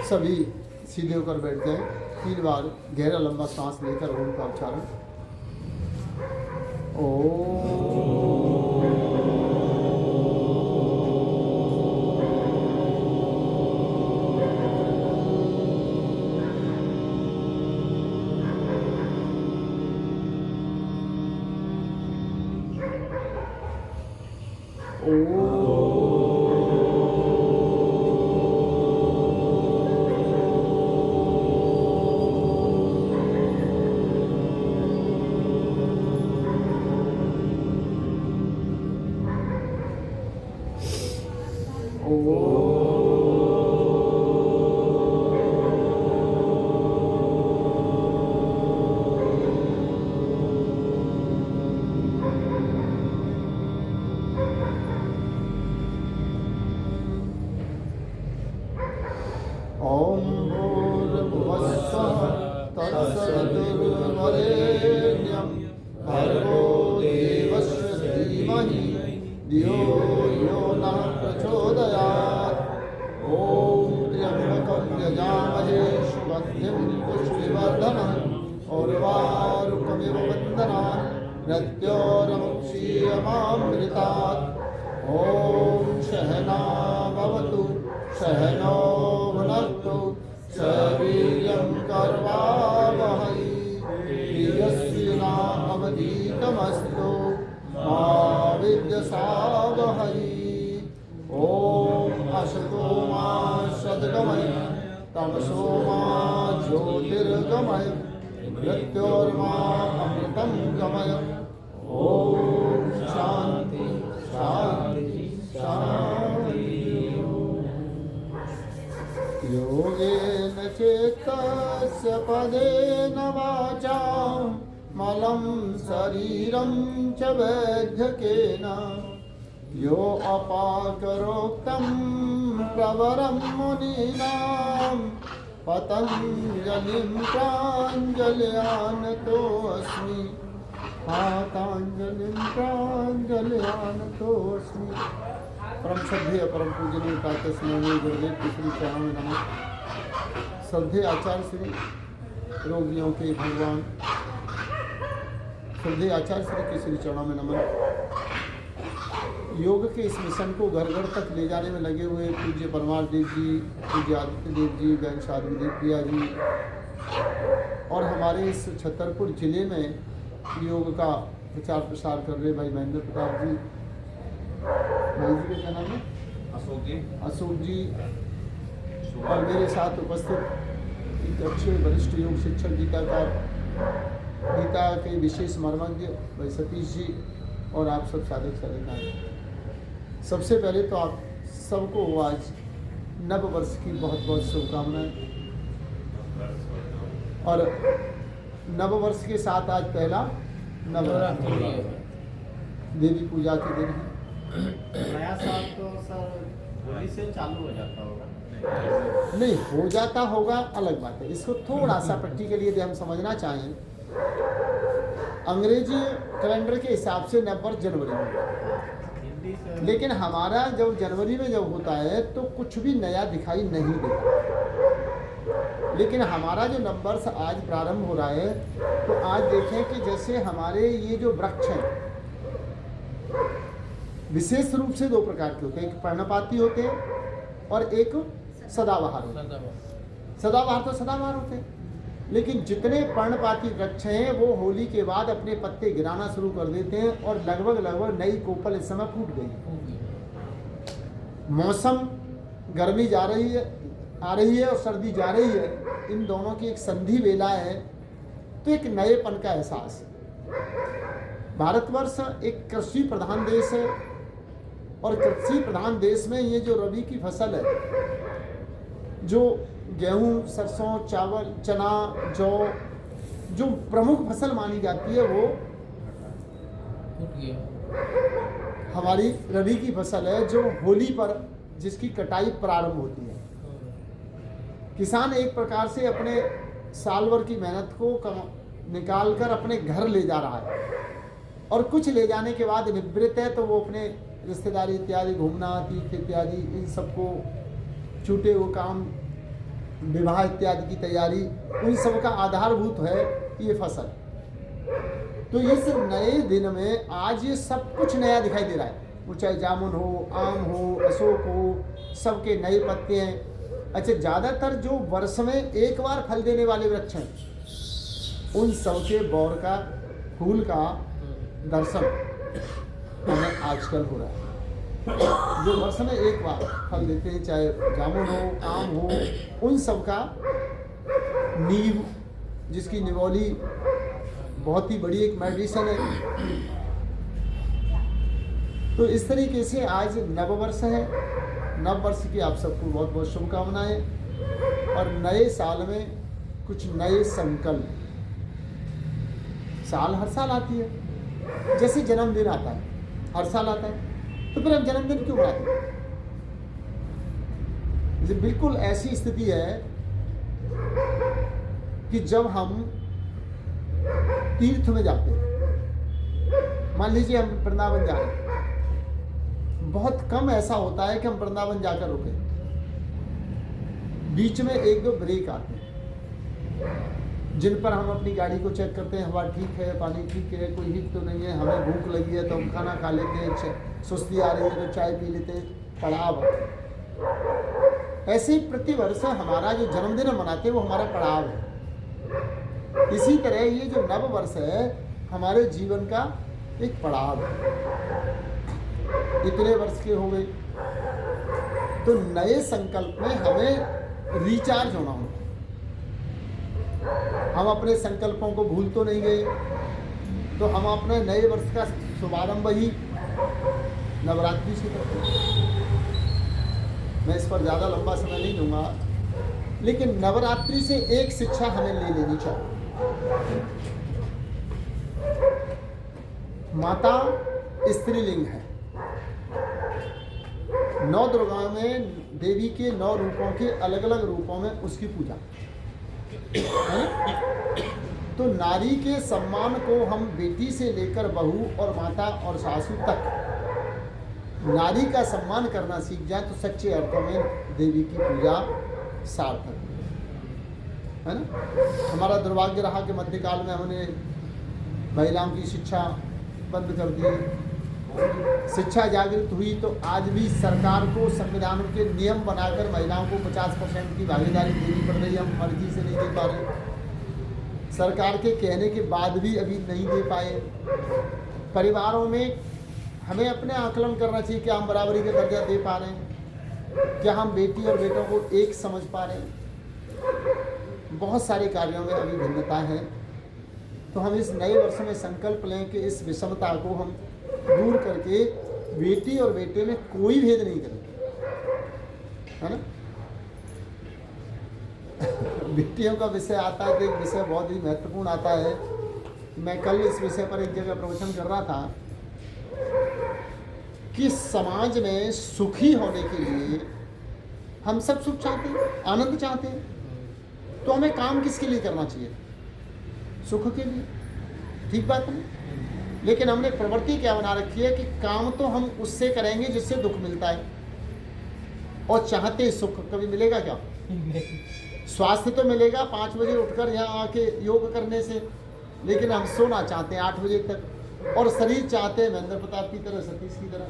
सभी सीधे होकर बैठ जाएं। 3 बार गहरा लंबा सांस लेकर ओम का उच्चारण। ओम भूर्भुवस्सुः तत्सवितुर्वरेण्यं भर्गो देवस्य धीमहि धियो यो नः प्रचोदयात्। ओम त्र्यंबकं यजामहे सुगन्धिं पुष्टिवर्धनम् उर्वारुकमिव बन्धनान् मृत्योर्मुक्षीयमामृतात्। ओम सहना भवतु सहनो भुनक्तु सवीर्यं कर्वावहै तेजस्विनावधीतमस्तु मा विद्विषावहै। ओम असतो मा सद्गमय तमसो मा ज्योतिर्गमय मृत्योर्मा अमृतं गमय। ओम शांति शांति शांति। योगेन चित्तस्य पदेन वाचा मलं शरीरं च वैद्यकेन यो अपाकरोक्तं प्रवरं मुनीनां पतञ्जलिं प्राञ्जलयानतोऽस्मि पातांजलिं प्राञ्जलयानतोऽस्मि। परम श्रद्धेय परम पूजनीय प्रातः स्मरणीय गुरुदेव की श्री चरणों में नमः। श्रद्धेय आचार्य श्री रोगियों के भगवान श्रद्धेय आचार्य श्री के श्री चरणों में नमन। योग के इस मिशन को घर घर तक ले जाने में लगे हुए पूज्य परमार देव जी, पूज्य आदित्य देव जी, बैंक साधु देव प्रिया जी और हमारे इस छतरपुर जिले में योग का प्रचार प्रसार कर रहे भाई महेंद्र प्रताप जी, भाई जी का क्या नाम है? अशोक जी और मेरे साथ उपस्थित एक अच्छे वरिष्ठ योग शिक्षक गीता के विशेष मर्मज्ञ भाई सतीश जी और आप सब साधक साधिकाएं। सबसे पहले तो आप सबको आज नव वर्ष की बहुत बहुत शुभकामनाएं और नव वर्ष के साथ आज पहला नवरात्रि देवी पूजा के दिन है। नया साल तो सर होली से चालू हो जाता होगा? नहीं हो जाता होगा अलग बात है। इसको थोड़ा सा प्रैक्टिकली यदि हम समझना चाहें, अंग्रेजी कैलेंडर के हिसाब से नव वर्ष जनवरी में, लेकिन हमारा जब जनवरी में जब होता है तो कुछ भी नया दिखाई नहीं देता। लेकिन हमारा जो नव वर्ष आज प्रारंभ हो रहा है तो आज देखें कि जैसे हमारे ये जो वृक्ष हैं विशेष रूप से 2 प्रकार के होते हैं, एक पर्णपाती होते हैं और एक सदाबहार होते हैं। सदाबहार तो सदाबहार होते हैं, लेकिन जितने पर्णपाती वृक्ष हैं वो होली के बाद अपने पत्ते गिराना शुरू कर देते हैं और लगभग नई कोपल इस समय फूट गई। मौसम गर्मी आ रही है और सर्दी जा रही है, इन दोनों की एक संधि वेला है तो एक नएपन का एहसास है। भारतवर्ष एक कृषि प्रधान देश है और कृषि प्रधान देश में ये जो रबी की फसल है, जो गेहूं, सरसों, चावल, चना, जौ जो प्रमुख फसल मानी जाती है वो हमारी रबी की फसल है, जो होली पर जिसकी कटाई प्रारंभ होती है। किसान एक प्रकार से अपने साल भर की मेहनत को निकाल कर अपने घर ले जा रहा है और कुछ ले जाने के बाद निवृत्त है तो वो अपने रिश्तेदारी इत्यादि, घूमना, तीर्थ इत्यादि, इन सबको छूटे हुए काम विवाह इत्यादि की तैयारी, उन सब का आधारभूत है ये फसल। तो इस नए दिन में आज ये सब कुछ नया दिखाई दे रहा है, वो चाहे जामुन हो, आम हो, अशोक हो, सबके नए पत्ते हैं। अच्छा, ज़्यादातर जो वर्ष में एक बार फल देने वाले वृक्ष हैं, उन सबके बौर का, फूल का दर्शन हमें आजकल हो रहा है। जो वर्ष में एक बार फल देते हैं, चाहे जामुन हो, आम हो, उन सब का नींव, जिसकी निवौली बहुत ही बड़ी एक मेडिसिन है। तो इस तरीके से आज नववर्ष है। नववर्ष की आप सबको बहुत बहुत शुभकामनाएं, और नए साल में कुछ नए संकल्प। साल हर साल आती है, जैसे जन्मदिन आता है, हर साल आता है, तो फिर हम जन्मदिन क्यों मनाते हैं? बिल्कुल ऐसी स्थिति है कि जब हम तीर्थ में जाते हैं, मान लीजिए हम वृंदावन जा रहे हैं, बहुत कम ऐसा होता है कि हम वृंदावन जाकर रुके, बीच में एक दो ब्रेक आते हैं, जिन पर हम अपनी गाड़ी को चेक करते हैं, हवा ठीक है, पानी ठीक है, कोई हिट तो नहीं है, हमें भूख लगी है तो हम खाना खा लेते हैं, सुस्ती आ रही है तो चाय पी लेते हैं, पड़ाव। ऐसे ही प्रतिवर्ष हमारा जो जन्मदिन हम मनाते हैं वो हमारा पड़ाव है। इसी तरह ये जो नव वर्ष है हमारे जीवन का एक पड़ाव है। इतने वर्ष के हो गए, तो नए संकल्प में हमें रिचार्ज होना होगा। हम अपने संकल्पों को भूल तो नहीं गए, तो हम अपने नए वर्ष का शुभारंभ ही नवरात्रि से करते हैं। मैं इस पर ज़्यादा लंबा समय नहीं लूँगा, लेकिन नवरात्रि से एक शिक्षा हमें ले लेनी चाहिए। माता स्त्रीलिंग है। 9 दुर्गाओं में देवी के 9 रूपों के अलग अलग रूपों में उसकी पूजा है। तो नारी के सम्मान को हम बेटी से लेकर बहू और माता और सासू तक नारी का सम्मान करना सीख जाए तो सच्चे अर्थों में देवी की पूजा सार्थक है ना। हमारा दुर्भाग्य रहा कि मध्यकाल में हमने महिलाओं की शिक्षा बंद कर दी। शिक्षा जागृत हुई तो आज भी सरकार को संविधान के नियम बनाकर महिलाओं को 50% की भागीदारी देनी पड़ रही है। हम मर्जी से नहीं दे पा रहे, सरकार के कहने के बाद भी अभी नहीं दे पाए। परिवारों में हमें अपने आकलन करना चाहिए कि हम बराबरी का दर्जा दे पा रहे हैं, क्या हम बेटी और बेटों को एक समझ पा रहे हैं। बहुत सारे कार्यों में अभी भिन्नता है। तो हम इस नए वर्ष में संकल्प लें कि इस विषमता को हम दूर करके बेटी और बेटे में कोई भेद नहीं करें, है ना। बेटियों का विषय आता है तो एक विषय बहुत ही महत्वपूर्ण आता है। मैं कल इस विषय पर एक जगह प्रवचन कर रहा था कि समाज में सुखी होने के लिए हम सब सुख चाहते हैं, आनंद चाहते हैं, तो हमें काम किसके लिए करना चाहिए? सुख के लिए। ठीक बात है। लेकिन हमने प्रवृत्ति क्या बना रखी है कि काम तो हम उससे करेंगे जिससे दुख मिलता है, और चाहते सुख कभी मिलेगा क्या? स्वास्थ्य तो मिलेगा 5 बजे उठकर यहाँ आके योग करने से, लेकिन हम सोना चाहते हैं 8 बजे तक, और शरीर चाहते हैं महेंद्र प्रताप की तरह, सतीश की तरह।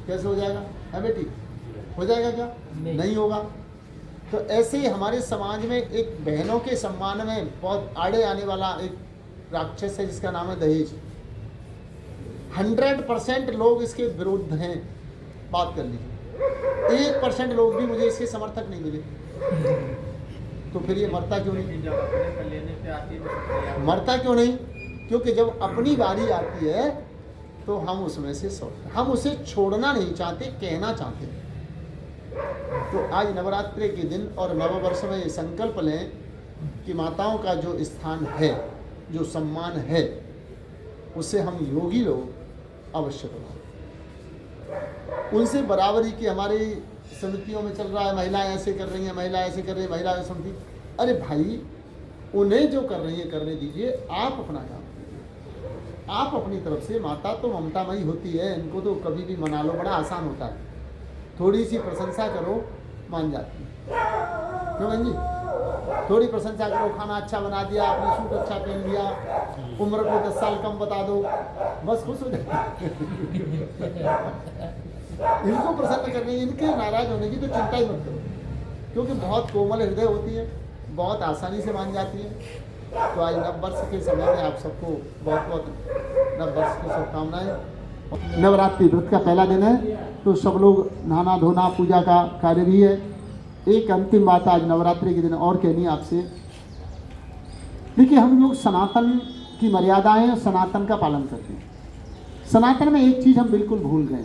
कैसे हो जाएगा? है बेटी, हो जाएगा क्या? नहीं होगा। तो ऐसे ही हमारे समाज में एक बहनों के सम्मान में बहुत आड़े आने वाला एक राक्षस है जिसका नाम है दहेज। 100% लोग इसके विरुद्ध हैं। बात कर लीजिए, 1% लोग भी मुझे इसके समर्थक नहीं मिले। तो फिर ये मरता क्यों नहीं? जब अपने पर लेने पे आती है तो मरता क्यों नहीं? क्योंकि जब अपनी बारी आती है तो हम उसमें से हम उसे छोड़ना नहीं चाहते, कहना चाहते हैं। तो आज नवरात्रि के दिन और नववर्ष में ये संकल्प लें कि माताओं का जो स्थान है, जो सम्मान है, उसे हम योगी लोग अवश्य बनाएं। उनसे बराबरी की हमारी समितियों में चल रहा है, महिलाएं ऐसे कर रही हैं, महिला ऐसे कर रही है, महिला समिति। अरे भाई, उन्हें जो कर रही है करने दीजिए, आप अपना काम, आप अपनी तरफ से। माता तो ममतामयी होती है, इनको तो कभी भी मना लो, बड़ा आसान होता है। थोड़ी सी प्रशंसा करो, मान जाती है। क्यों बहन जी? थोड़ी प्रशंसा करो, खाना अच्छा बना दिया, आपने सूट अच्छा पहन लिया, उम्र को 10 साल कम बता दो, बस खुश हो जाए। इनको प्रसन्न करने, इनके नाराज होने की तो चिंता ही मत करो, क्योंकि बहुत कोमल हृदय होती है, बहुत आसानी से मान जाती है। तो आज नववर्ष के समय में आप सबको बहुत बहुत नववर्ष की शुभकामनाएं। नवरात्रि व्रत का पहला दिन है, तो सब लोग नहाना धोना पूजा का कार्य भी है। एक अंतिम बात आज नवरात्रि के दिन और कहनी है आपसे। देखिए, हम लोग सनातन की मर्यादाएं, सनातन का पालन करते हैं। सनातन में एक चीज़ हम बिल्कुल भूल गए।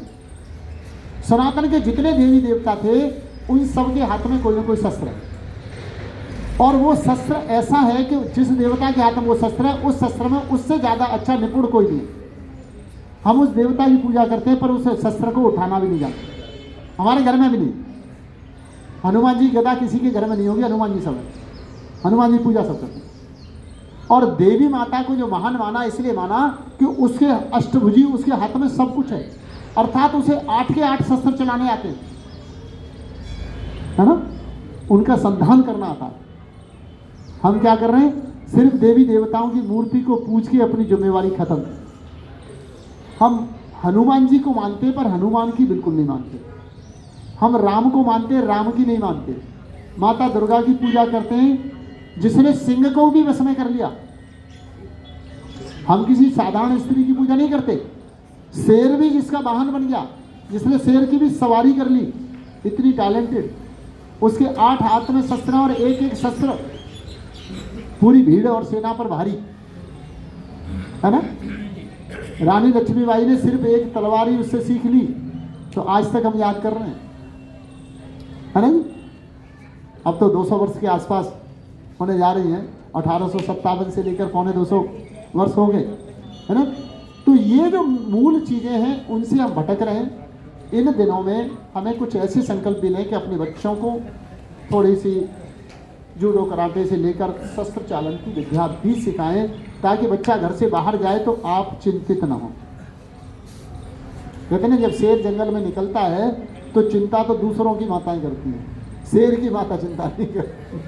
सनातन के जितने देवी देवता थे, उन सब के हाथ में कोई ना कोई शस्त्र है, और वो शस्त्र ऐसा है कि जिस देवता के हाथ में वो शस्त्र है, उस शस्त्र में उससे ज़्यादा अच्छा निपुण कोई नहीं। हम उस देवता की पूजा करते हैं, पर उस शस्त्र को उठाना भी नहीं जानते, हमारे घर में भी नहीं। हनुमान जी गदा किसी के घर में नहीं होगी, हनुमान जी सब है, हनुमान जी पूजा सब करते हैं। और देवी माता को जो महान माना, इसलिए माना कि उसके अष्टभुजी, उसके हाथ में सब कुछ है, अर्थात उसे 8 के 8 शस्त्र चलाने आते हैं, है ना, उनका संधान करना आता है। हम क्या कर रहे हैं? सिर्फ देवी देवताओं की मूर्ति को पूज के अपनी जिम्मेवारी खत्म। हम हनुमान जी को मानते पर हनुमान की बिल्कुल नहीं मानते। हम राम को मानते, राम की नहीं मानते। माता दुर्गा की पूजा करते हैं, जिसने सिंह को भी वश में कर लिया। हम किसी साधारण स्त्री की पूजा नहीं करते। शेर भी जिसका वाहन बन गया, जिसने शेर की भी सवारी कर ली, इतनी टैलेंटेड, उसके 8 हाथ में शस्त्र और एक एक शस्त्र पूरी भीड़ और सेना पर भारी, है ना। रानी लक्ष्मीबाई ने सिर्फ एक तलवार ही उससे सीख ली, तो आज तक हम याद कर रहे हैं, है ना जी। अब तो 200 वर्ष के आसपास होने जा रही हैं, 1857 से लेकर 250 वर्ष हो गए, है ना। तो ये जो मूल चीज़ें हैं, उनसे हम भटक रहे हैं। इन दिनों में हमें कुछ ऐसे संकल्प भी लें कि अपने बच्चों को थोड़ी सी जूडो कराटे से लेकर शस्त्र चालन की विद्या भी सिखाएं, ताकि बच्चा घर से बाहर जाए तो आप चिंतित न हो। कहते हैं जब शेर जंगल में निकलता है तो चिंता तो दूसरों की माताएं करती हैं, शेर की माता चिंता नहीं करती।